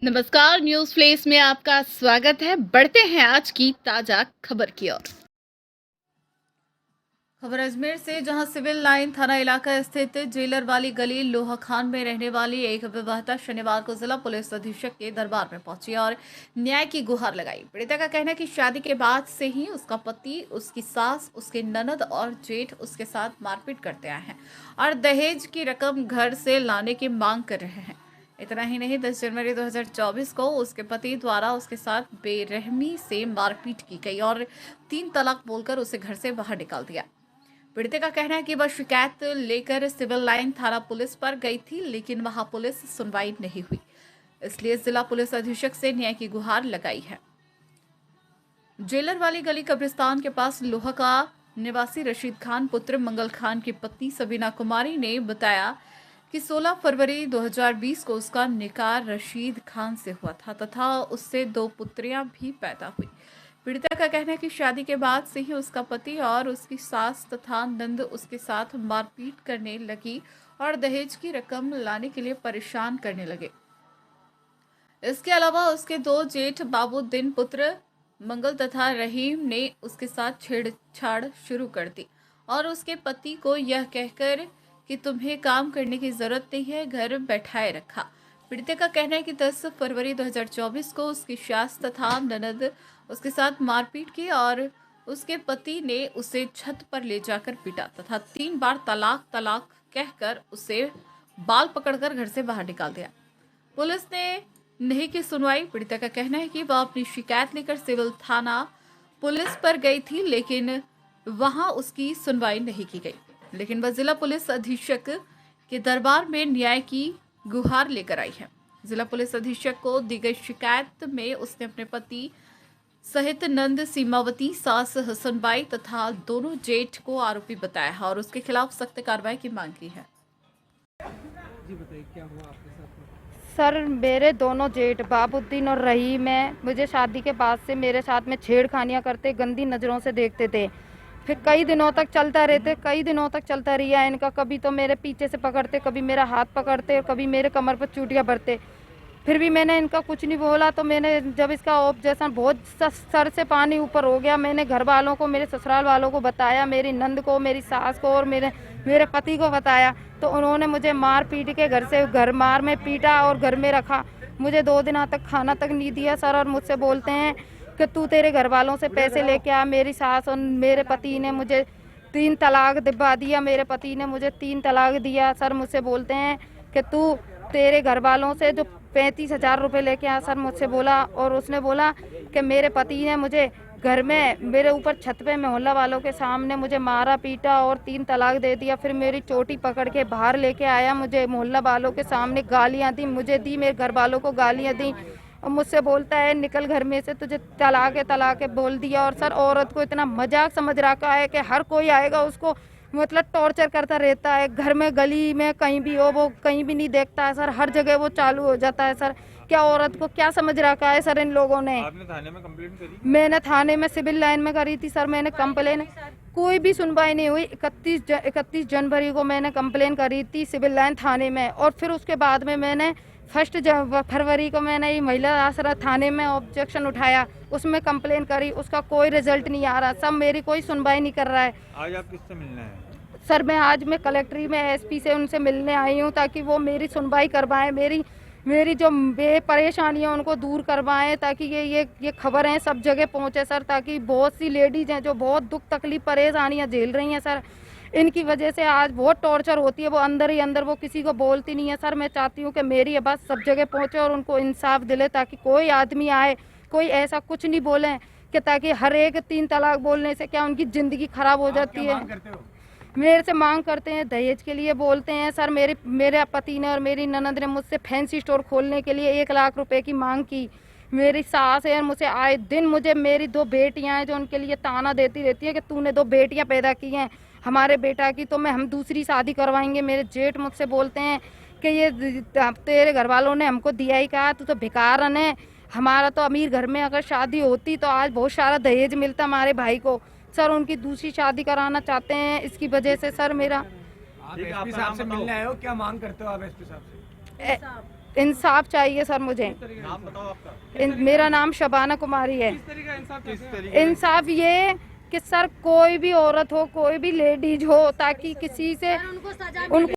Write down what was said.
नमस्कार, news flesh में आपका स्वागत है। बढ़ते हैं आज की ताजा खबर की ओर। खबर अजमेर से, जहां सिविल लाइन थाना इलाका स्थित जेलर वाली गली लोहा खान में रहने वाली एक विवाहिता शनिवार को जिला पुलिस अधीक्षक के दरबार में पहुंची और न्याय की गुहार लगाई। पीड़िता का कहना है कि शादी के बाद से ही उसका पति, उसकी सास, उसके ननद और जेठ उसके साथ मारपीट करते आए हैं और दहेज की रकम घर से लाने की मांग कर रहे हैं। इतना ही नहीं, 10 जनवरी 2024 को उसके पति द्वारा उसके साथ बेरहमी से मारपीट की गई और 3 तलाक बोलकर उसे घर से बाहर निकाल दिया। पीड़िता का कहना है कि वह शिकायत लेकर सिविल लाइन थाना पुलिस पर गई थी, लेकिन वहां पुलिस सुनवाई नहीं हुई, इसलिए जिला पुलिस अधीक्षक से न्याय की गुहार लगाई है। जेलर वाली गली कब्रिस्तान के पास लोहा का निवासी रशीद खान पुत्र मंगल खान की पत्नी सबीना कुमारी ने बताया कि 16 फरवरी 2020 को उसका निकाह रशीद खान से हुआ था तथा उससे 2 पुत्रियां भी पैदा हुई। पीड़िता का कहना है कि शादी के बाद से ही उसका पति और उसकी सास तथा नंद उसके साथ मारपीट करने लगी और दहेज की रकम लाने के लिए परेशान करने लगे। इसके अलावा उसके 2 जेठ बाबूद्दीन पुत्र मंगल तथा रहीम ने उसके साथ छेड़छाड़ शुरू कर दी और उसके पति को यह कहकर कि तुम्हें काम करने की जरूरत नहीं है, घर बैठाए रखा। पीड़िता का कहना है कि 10 फरवरी 2024 को उसकी सास तथा ननद उसके साथ मारपीट की और उसके पति ने उसे छत पर ले जाकर पीटा तथा 3 बार तलाक तलाक कहकर उसे बाल पकड़कर घर से बाहर निकाल दिया। पुलिस ने नहीं की सुनवाई। पीड़िता का कहना है कि वह अपनी शिकायत लेकर सिविल थाना पुलिस पर गई थी, लेकिन वहां उसकी सुनवाई नहीं की गई, लेकिन वह जिला पुलिस अधीक्षक के दरबार में न्याय की गुहार लेकर आई है। जिला पुलिस अधीक्षक को दी गई शिकायत में उसने अपने पति सहित नंद, सीमावती, सास हसनबाई तथा दोनों जेठ को आरोपी बताया है और उसके खिलाफ सख्त कार्रवाई की मांग की है। जी बताइए, क्या हुआ आपके साथ? सर, मेरे दोनों जेठ बाबूद्दीन और रहीम है, मुझे शादी के बाद से मेरे साथ में छेड़खानियां करते, गंदी नज़रों से देखते थे। फिर कई दिनों तक चलता रहा इनका। कभी तो मेरे पीछे से पकड़ते, कभी मेरा हाथ पकड़ते और कभी मेरे कमर पर चूटियां भरते। फिर भी मैंने इनका कुछ नहीं बोला। तो मैंने जब इसका ऑब्जेक्शन बहुत सर से पानी ऊपर हो गया, मैंने घर वालों को, मेरे ससुराल वालों को बताया, मेरी नंद को, मेरी सास को और मेरे पति को बताया। तो उन्होंने मुझे मार पीट के घर मार में पीटा और घर में रखा। मुझे 2 दिन तक खाना तक नहीं दिया सर, और मुझसे बोलते हैं कि तू तेरे घर वालों से पैसे लेके आ। मेरी सास और मेरे पति ने मुझे 3 तलाक दिलवा दिया। मेरे पति ने मुझे 3 तलाक दिया सर। मुझसे बोलते हैं कि तू तेरे घर वालों से जो 35,000 रुपये लेके आ सर, मुझसे बोला। और उसने बोला कि मेरे पति ने मुझे घर में मेरे ऊपर छत पे मोहल्ला वालों के सामने मुझे मारा पीटा और 3 तलाक दे दिया। फिर मेरी चोटी पकड़ के बाहर लेके आया, मुझे मोहल्ला वालों के सामने गालियां दी, मुझे दी, मेरे घर वालों को गालियां दी और मुझसे बोलता है निकल घर में से, तुझे तलाक बोल दिया। और सर, औरत को इतना मजाक समझ रखा है कि हर कोई आएगा उसको मतलब टॉर्चर करता रहता है। घर में, गली में, कहीं भी हो, वो कहीं भी नहीं देखता है सर, हर जगह वो चालू हो जाता है सर। क्या औरत को क्या समझ रखा है सर इन लोगों ने? आपने थाने में कंप्लेंट करी? मैंने थाने में सिविल लाइन में करी थी सर। मैंने कंप्लेन, कोई भी सुनवाई नहीं हुई। 31 जनवरी को मैंने कंप्लेन करी थी सिविल लाइन थाने में, और फिर उसके बाद में मैंने 1 फरवरी को मैंने ये महिला आश्रय थाने में ऑब्जेक्शन उठाया, उसमें कंप्लेन करी। उसका कोई रिजल्ट नहीं आ रहा। सब मेरी कोई सुनवाई नहीं कर रहा है। आज आप किससे मिलना है? सर, आज मैं कलेक्ट्री में एसपी से उनसे मिलने आई हूँ, ताकि वो मेरी सुनवाई करवाएं, मेरी जो परेशानियाँ उनको दूर करवाएं, ताकि ये खबरें सब जगह पहुँचे सर। ताकि बहुत सी लेडीज़ हैं जो बहुत दुख तकलीफ परेशानियाँ झेल रही हैं सर। इनकी वजह से आज बहुत टॉर्चर होती है, वो अंदर ही अंदर, वो किसी को बोलती नहीं है सर। मैं चाहती हूँ कि मेरी ये बात सब जगह पहुँचे और उनको इंसाफ दिले, ताकि कोई आदमी आए, कोई ऐसा कुछ नहीं बोले कि ताकि हर एक 3 तलाक बोलने से क्या उनकी ज़िंदगी खराब हो जाती है। मेरे से मांग करते हैं, दहेज के लिए बोलते हैं सर। मेरे पति ने और मेरी ननद ने मुझसे फैंसी स्टोर खोलने के लिए 1 लाख रुपए की मांग की। मेरी सास है, मुझसे आए दिन मेरी 2 बेटियां हैं जो उनके लिए ताना देती रहती है कि तूने 2 बेटियां पैदा की हैं हमारे बेटा की, तो हम दूसरी शादी करवाएंगे। मेरे जेठ मुझसे बोलते हैं कि ये तेरे घर वालों ने हमको दिया ही कहा, तू तो भिखारन है। हमारा तो अमीर घर में अगर शादी होती तो आज बहुत सारा दहेज मिलता हमारे भाई को सर। उनकी दूसरी शादी कराना चाहते हैं, इसकी वजह से सर मेरा। आप एसपी साहब से मिलने आए हो, क्या मांग करते हो आप एसपी साहब से? इंसाफ चाहिए सर मुझे। किस तरीके का इंसाफ? मेरा नाम शबाना कुमारी है। किस तरीके का इंसाफ चाहते हैं? इंसाफ ये कि सर कोई भी औरत हो, कोई भी लेडीज हो, ताकि किसी से उनको